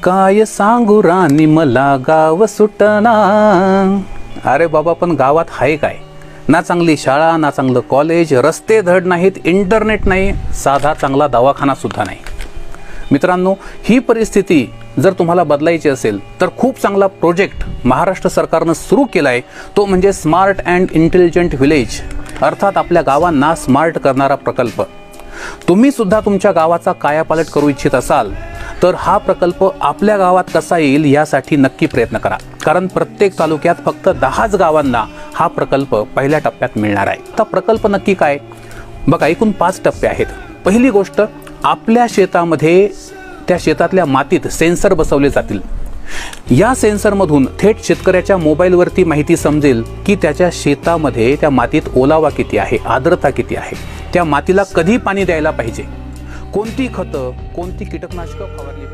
काय सांगू राणी मला गाव सुटना. अरे बाबा, पण गावात आहे काय? ना चांगली शाळा, ना चांगलं कॉलेज, रस्ते धड नाहीत, इंटरनेट नाही, साधा चांगला दवाखाना सुद्धा नाही. मित्रांनो, ही परिस्थिती जर तुम्हाला बदलायची असेल तर खूप चांगला प्रोजेक्ट महाराष्ट्र सरकारनं सुरू केला आहे. तो म्हणजे स्मार्ट अँड इंटेलिजंट विलेज, अर्थात आपल्या गावांना स्मार्ट करणारा प्रकल्प. तुम्ही सुद्धा तुमच्या गावाचा कायापालट करू इच्छित असाल तर हा प्रकल्प आपल्या गावात कसा येईल यासाठी नक्की प्रयत्न करा. कारण प्रत्येक तालुक्यात फक्त 10च गावांना हा प्रकल्प पहिल्या टप्प्यात मिळणार आहे. आता प्रकल्प नक्की काय? बघा, एकूण 5 टप्पे आहेत. पहिली गोष्ट, आपल्या शेतामध्ये त्या शेतातल्या मातीत सेन्सर बसवले जातील. या सेन्सरमधून थेट शेतकऱ्याच्या मोबाईलवरती माहिती समजेल की त्याच्या शेतामध्ये त्या मातीत ओलावा किती आहे, आर्द्रता किती आहे, त्या मातीला कधी पाणी द्यायला पाहिजे, कोणती खतं, कोणती कीटकनाशकं फवारली पाहिजे.